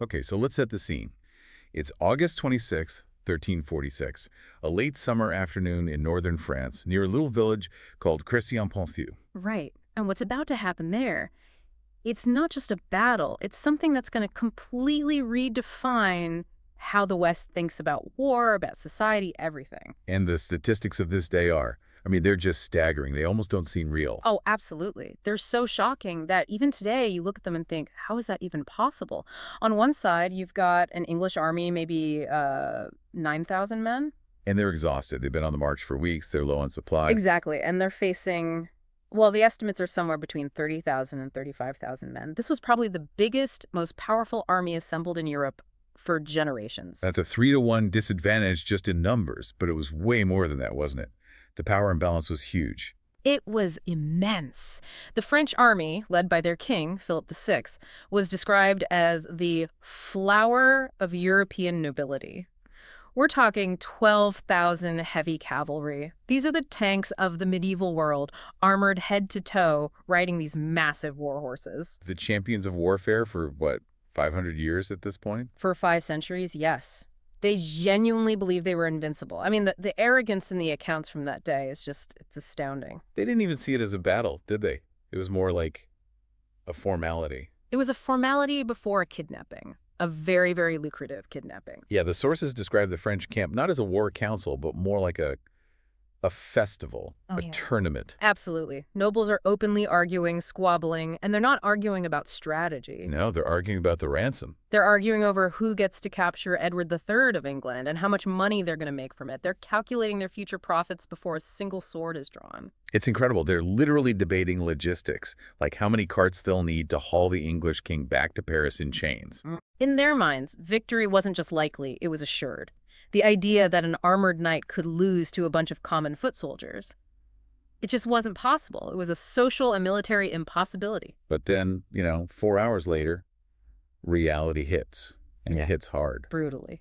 Okay, so let's set the scene. It's August 26th, 1346, a late summer afternoon in northern France, near a little village called Crécy-en-Ponthieu. Right. And what's about to happen there, it's not just a battle, it's something that's going to completely redefine how the West thinks about war, about society, everything. And the statistics of this day are, they're just staggering. They almost don't seem real. Oh, absolutely. They're so shocking that even today you look at them and think, how is that even possible? On one side, you've got an English army, maybe 9,000 men. And they're exhausted. They've been on the march for weeks. They're low on supply. Exactly. And they're facing, well, the estimates are somewhere between 30,000 and 35,000 men. This was probably the biggest, most powerful army assembled in Europe for generations. That's a 3-to-1 disadvantage just in numbers, but it was way more than that, wasn't it? The power imbalance was huge. It was immense. The French army, led by their king, Philip VI, was described as the flower of European nobility. We're talking 12,000 heavy cavalry. These are the tanks of the medieval world, armored head to toe, riding these massive war horses. The champions of warfare for, 500 years at this point? For 5 centuries, yes. They genuinely believed they were invincible. The arrogance in the accounts from that day is just, it's astounding. They didn't even see it as a battle, did they? It was more like a formality. It was a formality before a kidnapping. A very, very lucrative kidnapping. Yeah, the sources describe the French camp not as a war council, but more like a festival, a tournament. Absolutely. Nobles are openly arguing, squabbling, and they're not arguing about strategy. No, they're arguing about the ransom. They're arguing over who gets to capture Edward III of England and how much money they're going to make from it. They're calculating their future profits before a single sword is drawn. It's incredible. They're literally debating logistics, like how many carts they'll need to haul the English king back to Paris in chains. In their minds, victory wasn't just likely, it was assured. The idea that an armored knight could lose to a bunch of common foot soldiers. It just wasn't possible. It was a social and military impossibility. But then, 4 hours later, reality hits, and it hits hard. Brutally.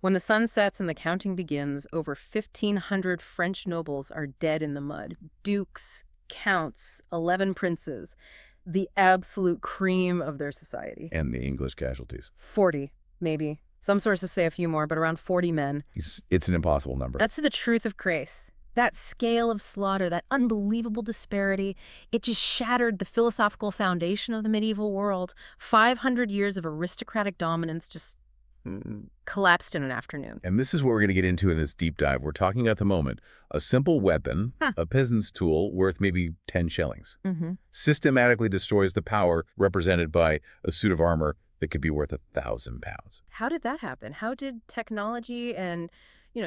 When the sun sets and the counting begins, over 1,500 French nobles are dead in the mud. Dukes, counts, 11 princes, the absolute cream of their society. And the English casualties. 40, maybe. Some sources say a few more, but around 40 men. It's an impossible number. That's the truth of Grace. That scale of slaughter, that unbelievable disparity, it just shattered the philosophical foundation of the medieval world. 500 years of aristocratic dominance just collapsed in an afternoon. And this is what we're going to get into in this deep dive. We're talking at the moment, a simple weapon, a peasant's tool worth maybe 10 shillings, systematically destroys the power represented by a suit of armor that could be worth 1,000 pounds. How did that happen? How did technology and,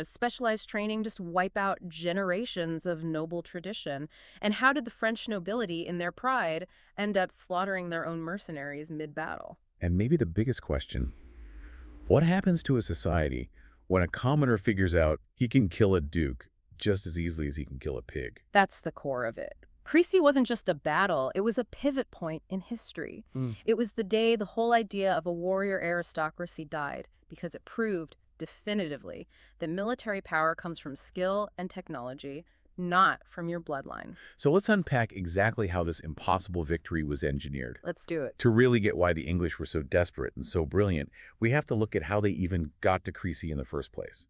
specialized training just wipe out generations of noble tradition? And how did the French nobility, in their pride, end up slaughtering their own mercenaries mid-battle? And maybe the biggest question, what happens to a society when a commoner figures out he can kill a duke just as easily as he can kill a pig? That's the core of it. Crécy wasn't just a battle, it was a pivot point in history. It was the day the whole idea of a warrior aristocracy died, because it proved definitively that military power comes from skill and technology, not from your bloodline. So let's unpack exactly how this impossible victory was engineered. Let's do it. To really get why the English were so desperate and so brilliant, we have to look at how they even got to Crécy in the first place.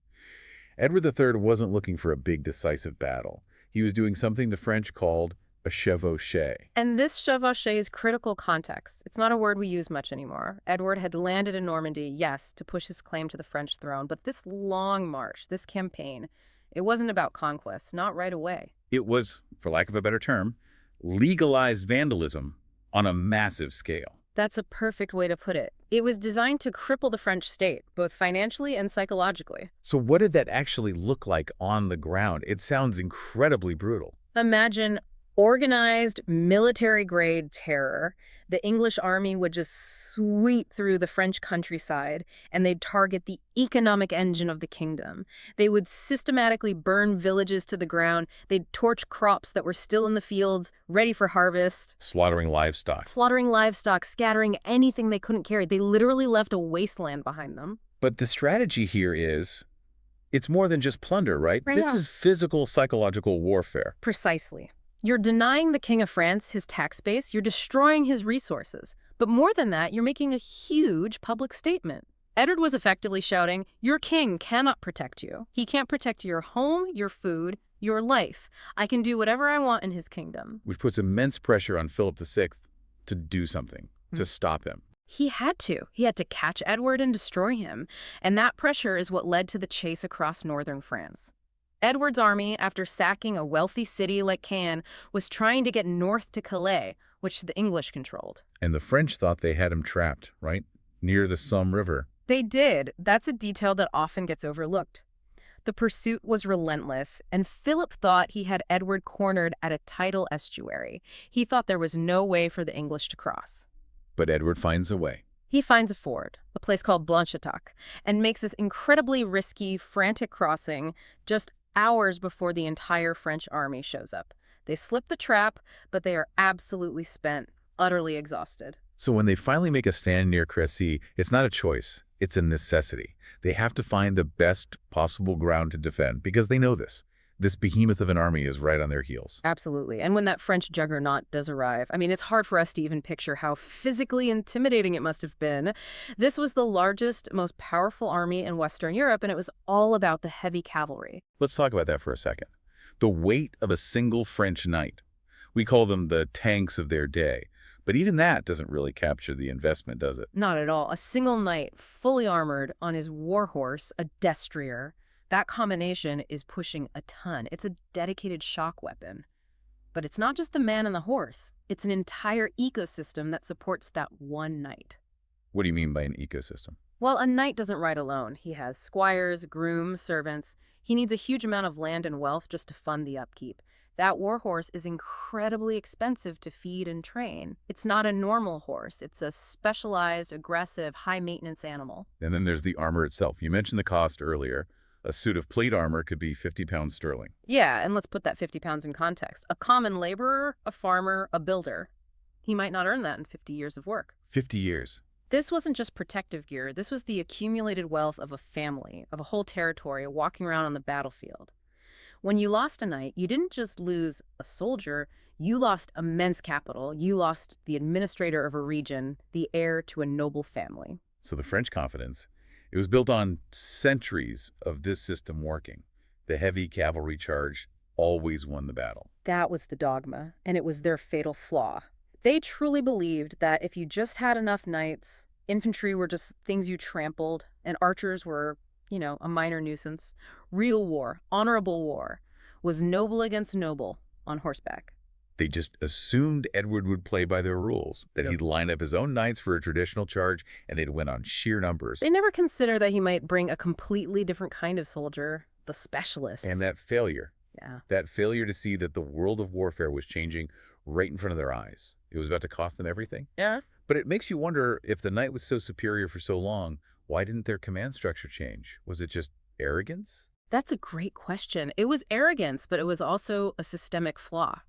Edward III wasn't looking for a big decisive battle. He was doing something the French called a chevauchée. And this chevauchée is critical context. It's not a word we use much anymore. Edward had landed in Normandy, yes, to push his claim to the French throne, but this long march, this campaign, it wasn't about conquest, not right away. It was, for lack of a better term, legalized vandalism on a massive scale. That's a perfect way to put it. It was designed to cripple the French state, both financially and psychologically. So what did that actually look like on the ground? It sounds incredibly brutal. Imagine organized military-grade terror. The English army would just sweep through the French countryside, and they'd target the economic engine of the kingdom. They would systematically burn villages to the ground. They'd torch crops that were still in the fields, ready for harvest. Slaughtering livestock. Scattering anything they couldn't carry. They literally left a wasteland behind them. But the strategy here is, it's more than just plunder, right? Right, This yeah. is physical, psychological warfare. Precisely. You're denying the King of France his tax base, you're destroying his resources. But more than that, you're making a huge public statement. Edward was effectively shouting, your king cannot protect you. He can't protect your home, your food, your life. I can do whatever I want in his kingdom. Which puts immense pressure on Philip VI to do something, to stop him. He had to. He had to catch Edward and destroy him. And that pressure is what led to the chase across northern France. Edward's army, after sacking a wealthy city like Caen, was trying to get north to Calais, which the English controlled. And the French thought they had him trapped, right? Near the Somme River. They did. That's a detail that often gets overlooked. The pursuit was relentless, and Philip thought he had Edward cornered at a tidal estuary. He thought there was no way for the English to cross. But Edward finds a way. He finds a ford, a place called Blanchetaque, and makes this incredibly risky, frantic crossing just hours before the entire French army shows up. They slip the trap, but they are absolutely spent, utterly exhausted. So when they finally make a stand near Crécy, it's not a choice, it's a necessity. They have to find the best possible ground to defend because they know this. This behemoth of an army is right on their heels. Absolutely. And when that French juggernaut does arrive, I mean, it's hard for us to even picture how physically intimidating it must have been. This was the largest, most powerful army in Western Europe, and it was all about the heavy cavalry. Let's talk about that for a second. The weight of a single French knight. We call them the tanks of their day. But even that doesn't really capture the investment, does it? Not at all. A single knight, fully armored, on his war horse, a destrier. That combination is pushing a ton. It's a dedicated shock weapon. But it's not just the man and the horse. It's an entire ecosystem that supports that one knight. What do you mean by an ecosystem? Well, a knight doesn't ride alone. He has squires, grooms, servants. He needs a huge amount of land and wealth just to fund the upkeep. That war horse is incredibly expensive to feed and train. It's not a normal horse. It's a specialized, aggressive, high-maintenance animal. And then there's the armor itself. You mentioned the cost earlier. A suit of plate armor could be 50 pounds sterling. Yeah, and let's put that 50 pounds in context. A common laborer, a farmer, a builder. He might not earn that in 50 years of work. 50 years. This wasn't just protective gear. This was the accumulated wealth of a family, of a whole territory, walking around on the battlefield. When you lost a knight, you didn't just lose a soldier, you lost immense capital. You lost the administrator of a region, the heir to a noble family. So the French confidence, it was built on centuries of this system working. The heavy cavalry charge always won the battle. That was the dogma, and it was their fatal flaw. They truly believed that if you just had enough knights, infantry were just things you trampled, and archers were, a minor nuisance. Real war, honorable war, was noble against noble on horseback. They just assumed Edward would play by their rules, that he'd line up his own knights for a traditional charge, and they'd win on sheer numbers. They never consider that he might bring a completely different kind of soldier, the specialists. And that failure. Yeah. That failure to see that the world of warfare was changing right in front of their eyes. It was about to cost them everything. Yeah. But it makes you wonder, if the knight was so superior for so long, why didn't their command structure change? Was it just arrogance? That's a great question. It was arrogance, but it was also a systemic flaw.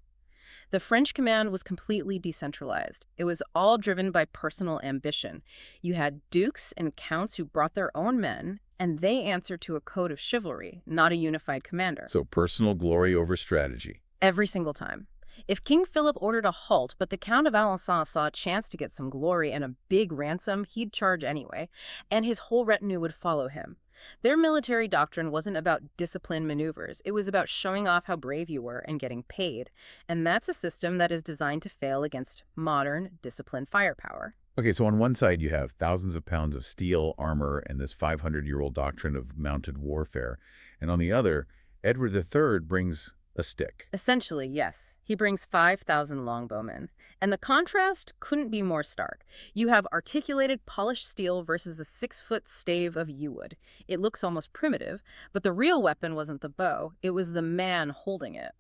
The French command was completely decentralized. It was all driven by personal ambition. You had dukes and counts who brought their own men, and they answered to a code of chivalry, not a unified commander. So personal glory over strategy. Every single time. If King Philip ordered a halt, but the Count of Alençon saw a chance to get some glory and a big ransom, he'd charge anyway, and his whole retinue would follow him. Their military doctrine wasn't about disciplined maneuvers. It was about showing off how brave you were and getting paid. And that's a system that is designed to fail against modern, disciplined firepower. Okay, so on one side you have thousands of pounds of steel, armor, and this 500-year-old doctrine of mounted warfare. And on the other, Edward III brings a stick. Essentially, yes. He brings 5,000 longbowmen. And the contrast couldn't be more stark. You have articulated, polished steel versus a 6-foot stave of yew wood. It looks almost primitive, but the real weapon wasn't the bow. It was the man holding it.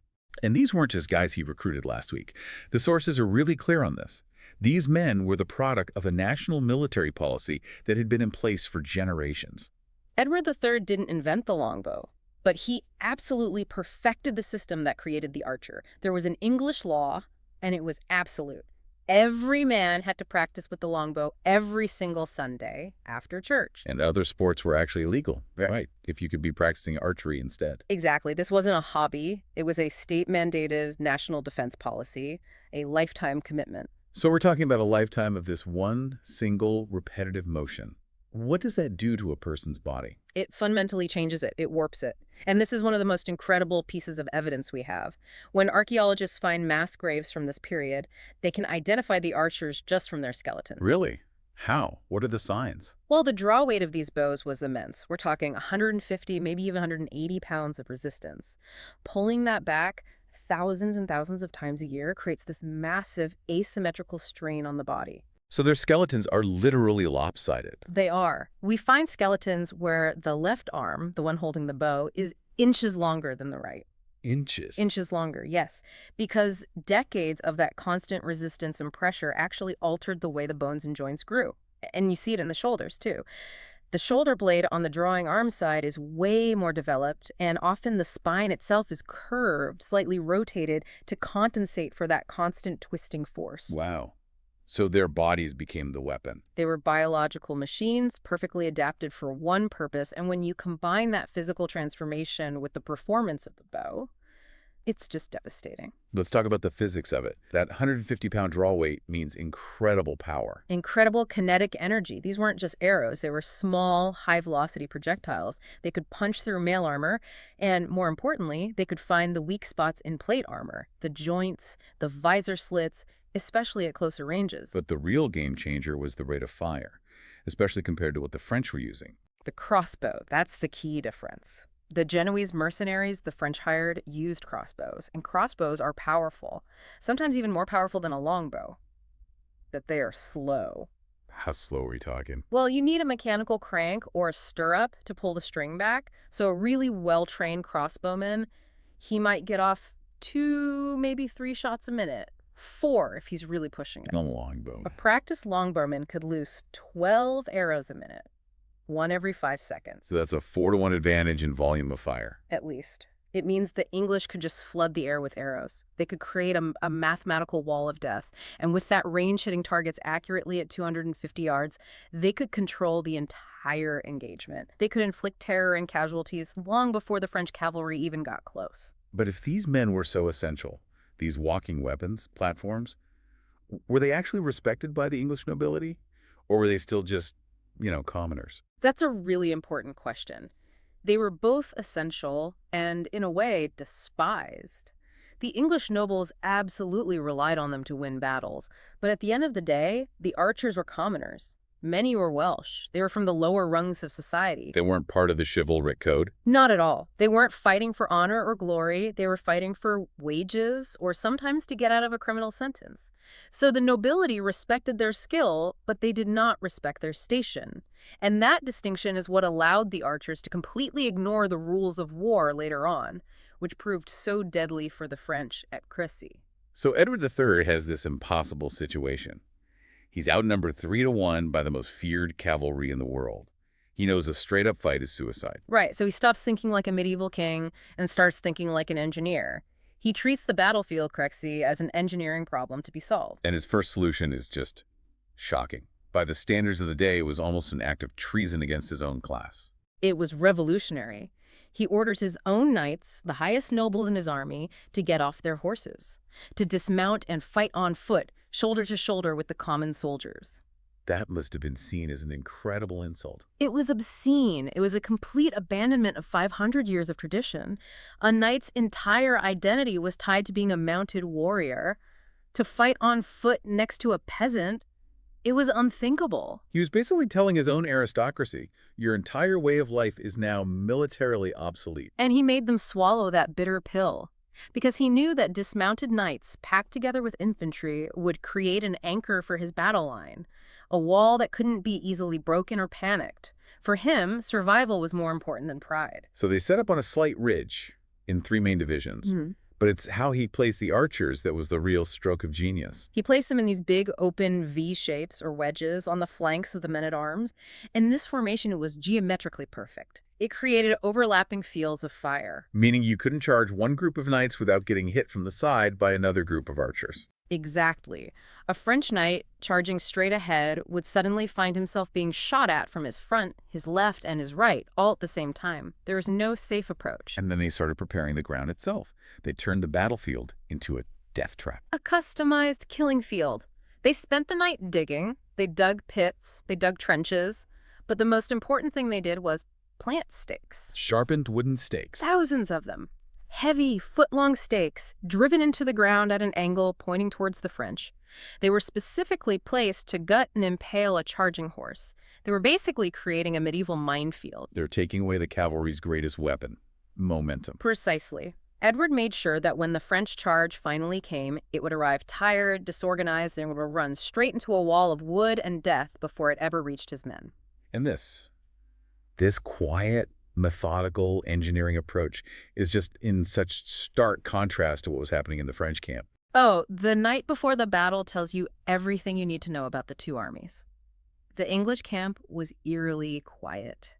And these weren't just guys he recruited last week. The sources are really clear on this. These men were the product of a national military policy that had been in place for generations. Edward III didn't invent the longbow, but he absolutely perfected the system that created the archer. There was an English law, and it was absolute. Every man had to practice with the longbow every single Sunday after church. And other sports were actually illegal, Right. right, if you could be practicing archery instead. Exactly. This wasn't a hobby. It was a state-mandated national defense policy, a lifetime commitment. So we're talking about a lifetime of this one single repetitive motion. What does that do to a person's body? It fundamentally changes it. It warps it. And this is one of the most incredible pieces of evidence we have. When archaeologists find mass graves from this period, they can identify the archers just from their skeletons. Really? How? What are the signs? Well, the draw weight of these bows was immense. We're talking 150, maybe even 180 pounds of resistance. Pulling that back thousands and thousands of times a year creates this massive asymmetrical strain on the body. So their skeletons are literally lopsided. They are. We find skeletons where the left arm, the one holding the bow, is inches longer than the right. Inches. Inches longer, yes. Because decades of that constant resistance and pressure actually altered the way the bones and joints grew. And you see it in the shoulders, too. The shoulder blade on the drawing arm side is way more developed, and often the spine itself is curved, slightly rotated to compensate for that constant twisting force. Wow. So their bodies became the weapon. They were biological machines, perfectly adapted for one purpose, and when you combine that physical transformation with the performance of the bow, it's just devastating. Let's talk about the physics of it. That 150-pound draw weight means incredible power. Incredible kinetic energy. These weren't just arrows. They were small, high-velocity projectiles. They could punch through mail armor, and more importantly, they could find the weak spots in plate armor, the joints, the visor slits, especially at closer ranges. But the real game changer was the rate of fire, especially compared to what the French were using. The crossbow, that's the key difference. The Genoese mercenaries the French hired used crossbows, and crossbows are powerful, sometimes even more powerful than a longbow. But they are slow. How slow are we talking? Well, you need a mechanical crank or a stirrup to pull the string back, so a really well-trained crossbowman, he might get off 2, maybe 3 shots a minute. 4 if he's really pushing it. A longbow. A practiced longbowman could loose 12 arrows a minute, 1 every 5 seconds. So that's a 4-to-1 advantage in volume of fire. At least. It means the English could just flood the air with arrows. They could create a mathematical wall of death. And with that range hitting targets accurately at 250 yards, they could control the entire engagement. They could inflict terror and casualties long before the French cavalry even got close. But if these men were so essential, these walking weapons, platforms, were they actually respected by the English nobility? Or were they still just, commoners? That's a really important question. They were both essential and, in a way, despised. The English nobles absolutely relied on them to win battles, but at the end of the day, the archers were commoners. Many were Welsh. They were from the lower rungs of society. They weren't part of the chivalric code? Not at all. They weren't fighting for honor or glory. They were fighting for wages or sometimes to get out of a criminal sentence. So the nobility respected their skill, but they did not respect their station. And that distinction is what allowed the archers to completely ignore the rules of war later on, which proved so deadly for the French at Crécy. So Edward III has this impossible situation. He's outnumbered 3-to-1 by the most feared cavalry in the world. He knows a straight-up fight is suicide. Right, so he stops thinking like a medieval king and starts thinking like an engineer. He treats the battlefield, Crécy, as an engineering problem to be solved. And his first solution is just shocking. By the standards of the day, it was almost an act of treason against his own class. It was revolutionary. He orders his own knights, the highest nobles in his army, to get off their horses, to dismount and fight on foot, shoulder to shoulder with the common soldiers. That must have been seen as an incredible insult. It was obscene. It was a complete abandonment of 500 years of tradition. A knight's entire identity was tied to being a mounted warrior. To fight on foot next to a peasant, it was unthinkable. He was basically telling his own aristocracy, your entire way of life is now militarily obsolete. And he made them swallow that bitter pill, because he knew that dismounted knights packed together with infantry would create an anchor for his battle line, a wall that couldn't be easily broken or panicked. For him, survival was more important than pride. So they set up on a slight ridge in 3 main divisions. But it's how he placed the archers that was the real stroke of genius. He placed them in these big open V shapes or wedges on the flanks of the men-at-arms, and this formation was geometrically perfect. It created overlapping fields of fire. Meaning you couldn't charge one group of knights without getting hit from the side by another group of archers. Exactly. A French knight charging straight ahead would suddenly find himself being shot at from his front, his left, and his right, all at the same time. There is no safe approach. And then they started preparing the ground itself. They turned the battlefield into a death trap. A customized killing field. They spent the night digging, they dug pits, they dug trenches, but the most important thing they did was plant stakes. Sharpened wooden stakes. Thousands of them. Heavy, foot-long stakes, driven into the ground at an angle pointing towards the French. They were specifically placed to gut and impale a charging horse. They were basically creating a medieval minefield. They're taking away the cavalry's greatest weapon, momentum. Precisely. Edward made sure that when the French charge finally came, it would arrive tired, disorganized, and would run straight into a wall of wood and death before it ever reached his men. And this quiet, methodical engineering approach is just in such stark contrast to what was happening in the French camp. Oh, the night before the battle tells you everything you need to know about the two armies. The English camp was eerily quiet.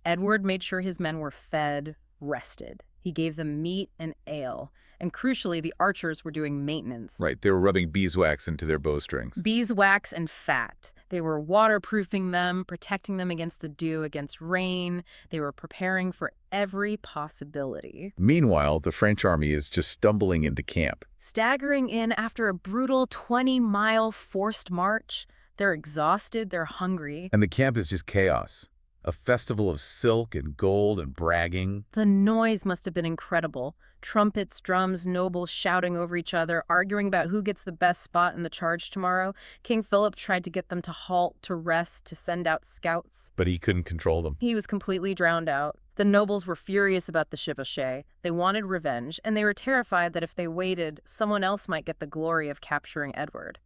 Edward made sure his men were fed, rested. He gave them meat and ale, and crucially, the archers were doing maintenance. Right, they were rubbing beeswax into their bowstrings. Beeswax and fat. They were waterproofing them, protecting them against the dew, against rain. They were preparing for every possibility. Meanwhile, the French army is just stumbling into camp. Staggering in after a brutal 20-mile forced march, they're exhausted, they're hungry. And the camp is just chaos. A festival of silk and gold and bragging. The noise must have been incredible. Trumpets, drums, nobles shouting over each other, arguing about who gets the best spot in the charge tomorrow. King Philip tried to get them to halt, to rest, to send out scouts. But he couldn't control them. He was completely drowned out. The nobles were furious about the chevauchée. They wanted revenge, and they were terrified that if they waited, someone else might get the glory of capturing Edward.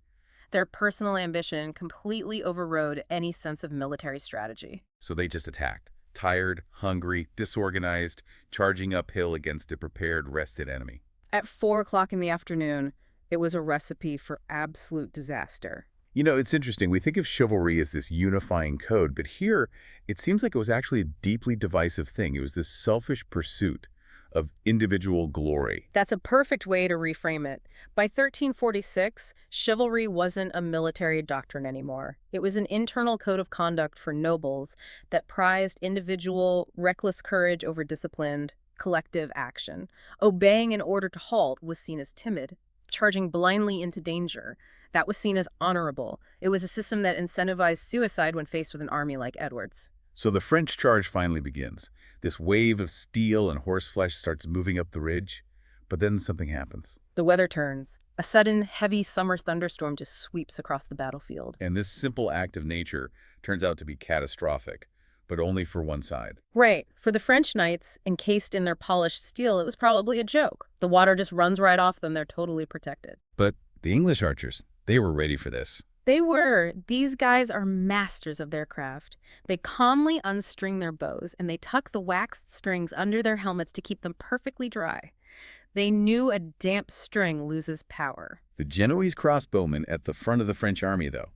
Their personal ambition completely overrode any sense of military strategy. So they just attacked. Tired, hungry, disorganized, charging uphill against a prepared, rested enemy. At 4 o'clock in the afternoon, it was a recipe for absolute disaster. You know, it's interesting. We think of chivalry as this unifying code, but here it seems like it was actually a deeply divisive thing. It was this selfish pursuit of individual glory. That's a perfect way to reframe it. By 1346, chivalry wasn't a military doctrine anymore. It was an internal code of conduct for nobles that prized individual, reckless courage over disciplined, collective action. Obeying an order to halt was seen as timid. Charging blindly into danger, that was seen as honorable. It was a system that incentivized suicide when faced with an army like Edward's. So the French charge finally begins. This wave of steel and horseflesh starts moving up the ridge, but then something happens. The weather turns. A sudden, heavy summer thunderstorm just sweeps across the battlefield. And this simple act of nature turns out to be catastrophic, but only for one side. Right. For the French knights, encased in their polished steel, it was probably a joke. The water just runs right off them. They're totally protected. But the English archers, they were ready for this. They were. These guys are masters of their craft. They calmly unstring their bows, and they tuck the waxed strings under their helmets to keep them perfectly dry. They knew a damp string loses power. The Genoese crossbowmen at the front of the French army, though,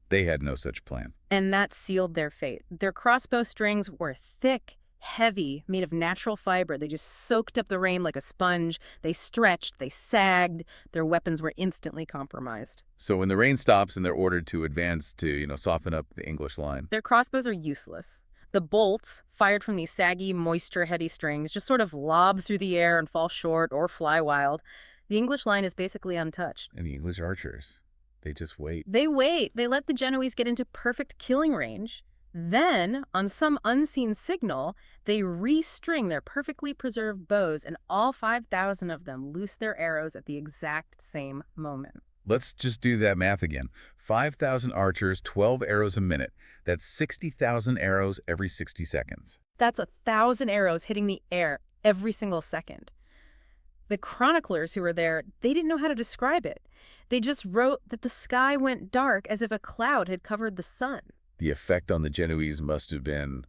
they had no such plan. And that sealed their fate. Their crossbow strings were thick, heavy, made of natural fiber. They just soaked up the rain like a sponge. They stretched, they sagged. Their weapons were instantly compromised. So when the rain stops and they're ordered to advance to, soften up the English line. Their crossbows are useless. The bolts, fired from these saggy, moisture-heady strings, just sort of lob through the air and fall short or fly wild. The English line is basically untouched. And the English archers, they just wait. They wait. They let the Genoese get into perfect killing range. Then, on some unseen signal, they restring their perfectly preserved bows, and all 5,000 of them loose their arrows at the exact same moment. Let's just do that math again. 5,000 archers, 12 arrows a minute. That's 60,000 arrows every 60 seconds. That's 1,000 arrows hitting the air every single second. The chroniclers who were there, they didn't know how to describe it. They just wrote that the sky went dark as if a cloud had covered the sun. The effect on the Genoese must have been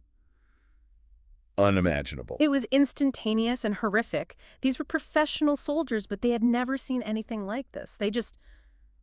unimaginable. It was instantaneous and horrific. These were professional soldiers, but they had never seen anything like this.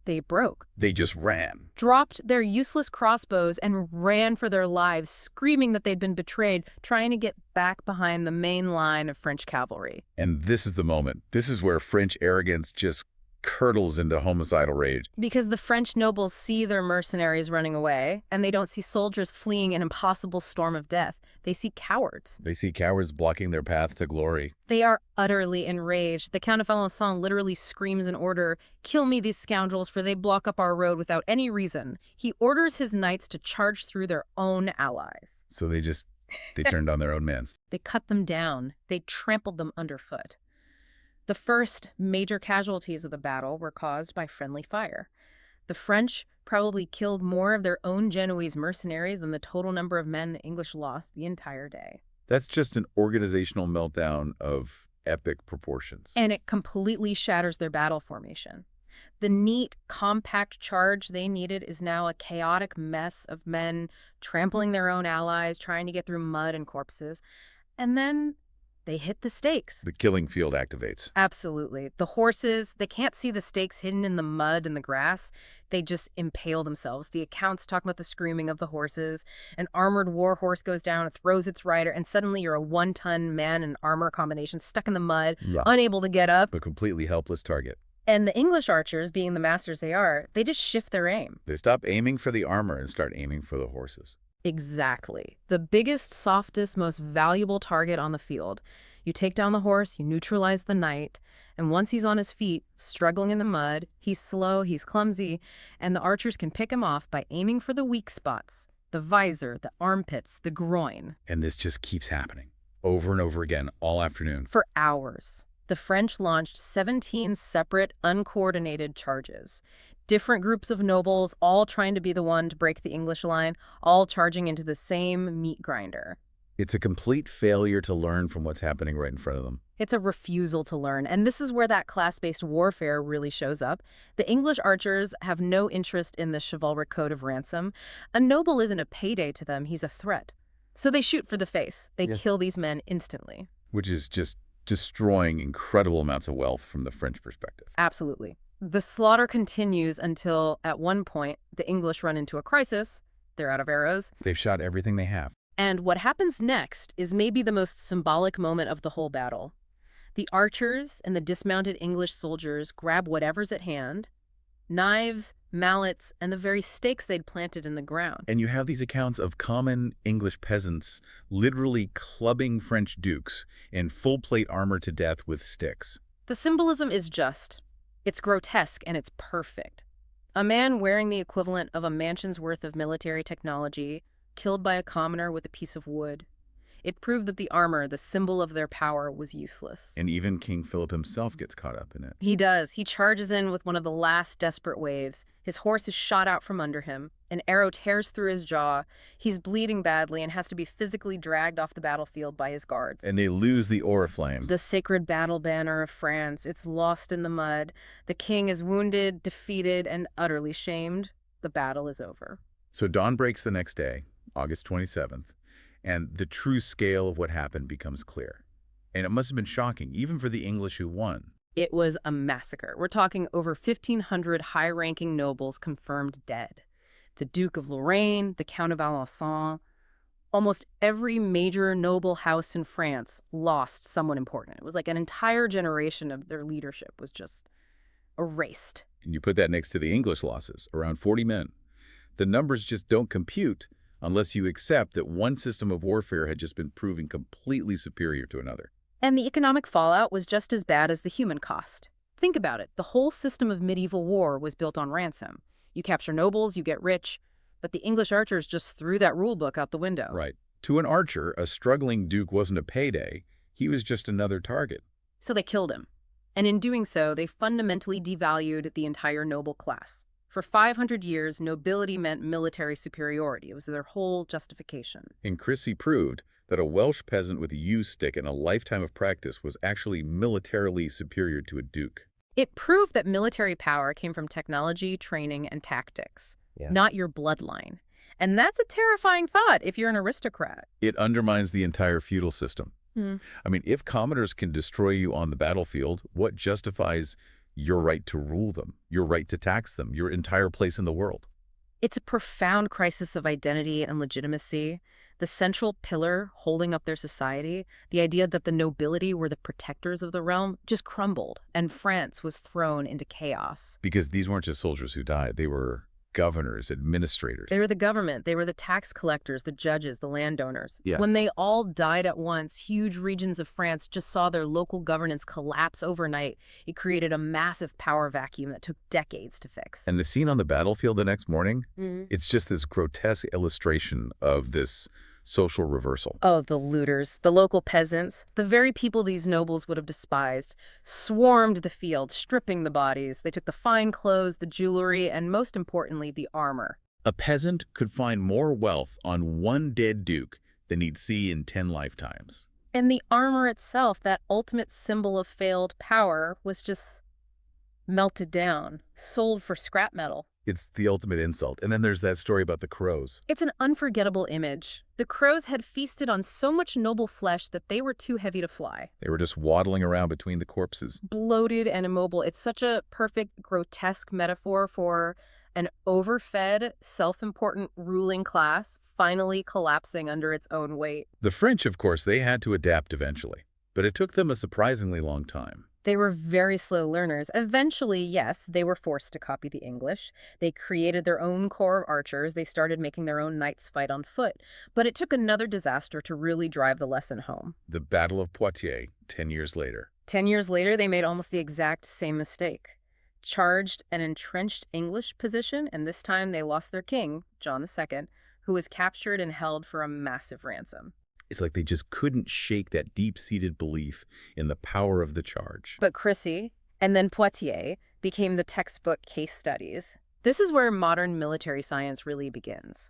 They broke. They just ran. Dropped their useless crossbows and ran for their lives, screaming that they'd been betrayed, trying to get back behind the main line of French cavalry. And this is the moment. This is where French arrogance just curdles into homicidal rage. Because the French nobles see their mercenaries running away, and they don't see soldiers fleeing an impossible storm of death. They see cowards. They see cowards blocking their path to glory. They are utterly enraged. The Count of Alençon literally screams an order, "Kill me, these scoundrels, for they block up our road without any reason." He orders his knights to charge through their own allies. So they turned on their own men. They cut them down. They trampled them underfoot. The first major casualties of the battle were caused by friendly fire. The French probably killed more of their own Genoese mercenaries than the total number of men the English lost the entire day. That's just an organizational meltdown of epic proportions. And it completely shatters their battle formation. The neat, compact charge they needed is now a chaotic mess of men trampling their own allies, trying to get through mud and corpses. And then they hit the stakes. The killing field activates. Absolutely. The horses, they can't see the stakes hidden in the mud and the grass. They just impale themselves. The accounts talk about the screaming of the horses. An armored war horse goes down and throws its rider, and suddenly you're a one-ton man and armor combination stuck in the mud, unable to get up. A completely helpless target. And the English archers, being the masters they are, they just shift their aim. They stop aiming for the armor and start aiming for the horses. Exactly. The biggest, softest, most valuable target on the field. You take down the horse, you neutralize the knight, and once he's on his feet, struggling in the mud, he's slow, he's clumsy, and the archers can pick him off by aiming for the weak spots, the visor, the armpits, the groin. And this just keeps happening, over and over again, all afternoon. For hours. The French launched 17 separate, uncoordinated charges. Different groups of nobles, all trying to be the one to break the English line, all charging into the same meat grinder. It's a complete failure to learn from what's happening right in front of them. It's a refusal to learn, and this is where that class-based warfare really shows up. The English archers have no interest in the chivalric code of ransom. A noble isn't a payday to them, he's a threat. So they shoot for the face. They kill these men instantly. Which is just destroying incredible amounts of wealth from the French perspective. Absolutely. The slaughter continues until, at one point, the English run into a crisis. They're out of arrows. They've shot everything they have. And what happens next is maybe the most symbolic moment of the whole battle. The archers and the dismounted English soldiers grab whatever's at hand, knives, mallets, and the very stakes they'd planted in the ground. And you have these accounts of common English peasants literally clubbing French dukes in full-plate armor to death with sticks. The symbolism is just. It's grotesque and it's perfect. A man wearing the equivalent of a mansion's worth of military technology, killed by a commoner with a piece of wood. It proved that the armor, the symbol of their power, was useless. And even King Philip himself gets caught up in it. He does. He charges in with one of the last desperate waves. His horse is shot out from under him. An arrow tears through his jaw. He's bleeding badly and has to be physically dragged off the battlefield by his guards. And they lose the oriflamme. The sacred battle banner of France. It's lost in the mud. The king is wounded, defeated, and utterly shamed. The battle is over. So dawn breaks the next day, August 27th, and the true scale of what happened becomes clear. And it must have been shocking, even for the English who won. It was a massacre. We're talking over 1,500 high-ranking nobles confirmed dead. The Duke of Lorraine, the Count of Alençon, almost every major noble house in France lost someone important. It was like an entire generation of their leadership was just erased. And you put that next to the English losses, around 40 men. The numbers just don't compute unless you accept that one system of warfare had just been proven completely superior to another. And the economic fallout was just as bad as the human cost. Think about it. The whole system of medieval war was built on ransom. You capture nobles, you get rich, but the English archers just threw that rule book out the window. Right. To an archer, a struggling duke wasn't a payday. He was just another target. So they killed him. And in doing so, they fundamentally devalued the entire noble class. For 500 years, nobility meant military superiority. It was their whole justification. And Chrissy proved that a Welsh peasant with a yew stick and a lifetime of practice was actually militarily superior to a duke. It proved that military power came from technology, training, and tactics, not your bloodline. And that's a terrifying thought if you're an aristocrat. It undermines the entire feudal system. I mean, if commoners can destroy you on the battlefield, what justifies your right to rule them, your right to tax them, your entire place in the world? It's a profound crisis of identity and legitimacy. the central pillar holding up their society, the idea that the nobility were the protectors of the realm, just crumbled, and France was thrown into chaos. Because these weren't just soldiers who died. They were governors, administrators. They were the government, they were the tax collectors, the judges, the landowners. Yeah. When they all died at once, huge regions of France just saw their local governance collapse overnight. It created a massive power vacuum that took decades to fix. And the scene on the battlefield the next morning, Mhm. it's just this grotesque illustration of this social reversal. Oh, the looters, the local peasants, the very people these nobles would have despised, swarmed the field, stripping the bodies. They took the fine clothes, the jewelry, and most importantly, the armor. A peasant could find more wealth on one dead duke than he'd see in 10 lifetimes. And the armor itself, that ultimate symbol of failed power, was just melted down, sold for scrap metal. It's the ultimate insult. And then there's that story about the crows. It's an unforgettable image. The crows had feasted on so much noble flesh that they were too heavy to fly. They were just waddling around between the corpses. Bloated and immobile. It's such a perfect, grotesque metaphor for an overfed, self-important ruling class finally collapsing under its own weight. The French, of course, they had to adapt eventually, but it took them a surprisingly long time. They were very slow learners. Eventually, yes, they were forced to copy the English. They created their own corps of archers. They started making their own knights fight on foot. But it took another disaster to really drive the lesson home. The Battle of Poitiers, 10 years later. 10 years later, they made almost the exact same mistake. Charged an entrenched English position, and this time they lost their king, John II, who was captured and held for a massive ransom. It's like they just couldn't shake that deep-seated belief in the power of the charge. But Crécy, and then Poitiers, became the textbook case studies. This is where modern military science really begins.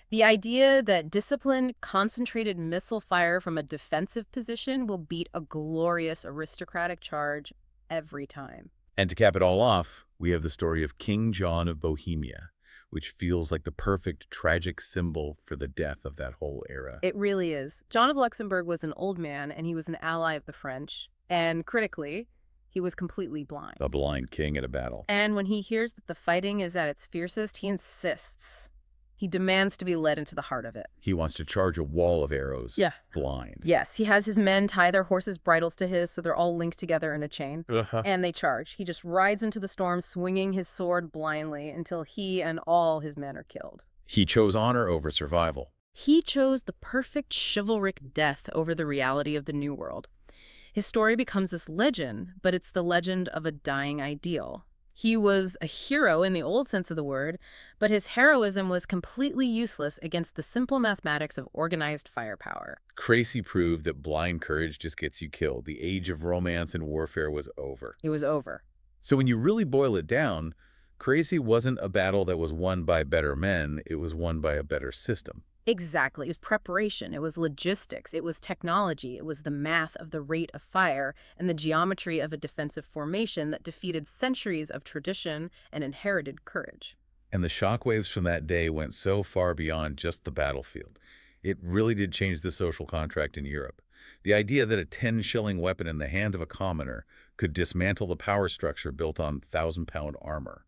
The idea that disciplined, concentrated missile fire from a defensive position will beat a glorious aristocratic charge every time. And to cap it all off, we have the story of King John of Bohemia, which feels like the perfect tragic symbol for the death of that whole era. It really is. John of Luxembourg was an old man, and he was an ally of the French. And critically, he was completely blind. A blind king at a battle. And when he hears that the fighting is at its fiercest, he insists. He demands to be led into the heart of it. He wants to charge a wall of arrows. Yeah. Blind. Yes, he has his men tie their horses' bridles to his so they're all linked together in a chain. And they charge. He just rides into the storm, swinging his sword blindly until he and all his men are killed. He chose honor over survival. He chose the perfect chivalric death over the reality of the New World. His story becomes this legend, but it's the legend of a dying ideal. He was a hero in the old sense of the word, but his heroism was completely useless against the simple mathematics of organized firepower. Crécy proved that blind courage just gets you killed. The age of romance and warfare was over. It was over. So when you really boil it down, Crécy wasn't a battle that was won by better men, it was won by a better system. Exactly. It was preparation. It was logistics. It was technology. It was the math of the rate of fire and the geometry of a defensive formation that defeated centuries of tradition and inherited courage. And the shockwaves from that day went so far beyond just the battlefield. It really did change the social contract in Europe. The idea that a 10-shilling weapon in the hand of a commoner could dismantle the power structure built on 1,000-pound armor.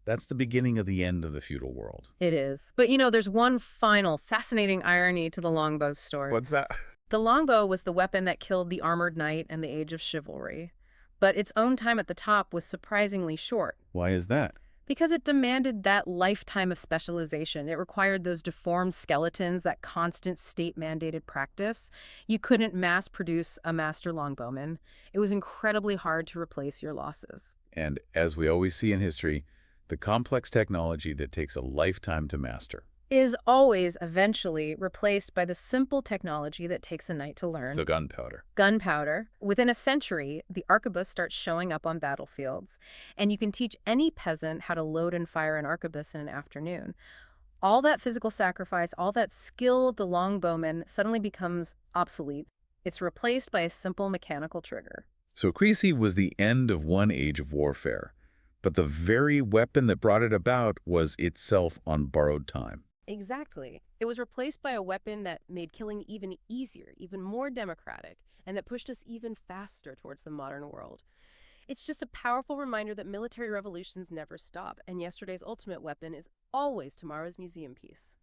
That's the beginning of the end of the feudal world. It is. But, there's one final fascinating irony to the longbow story. What's that? The longbow was the weapon that killed the armored knight and the age of chivalry. But its own time at the top was surprisingly short. Why is that? Because it demanded that lifetime of specialization. It required those deformed skeletons, that constant state-mandated practice. You couldn't mass-produce a master longbowman. It was incredibly hard to replace your losses. And as we always see in history, the complex technology that takes a lifetime to master is always eventually replaced by the simple technology that takes a night to learn. the gunpowder. Gunpowder. Within a century, the arquebus starts showing up on battlefields, and you can teach any peasant how to load and fire an arquebus in an afternoon. All that physical sacrifice, all that skill of the longbowman suddenly becomes obsolete. It's replaced by a simple mechanical trigger. So Crécy was the end of one age of warfare, but the very weapon that brought it about was itself on borrowed time. Exactly. It was replaced by a weapon that made killing even easier, even more democratic, and that pushed us even faster towards the modern world. It's just a powerful reminder that military revolutions never stop, and yesterday's ultimate weapon is always tomorrow's museum piece.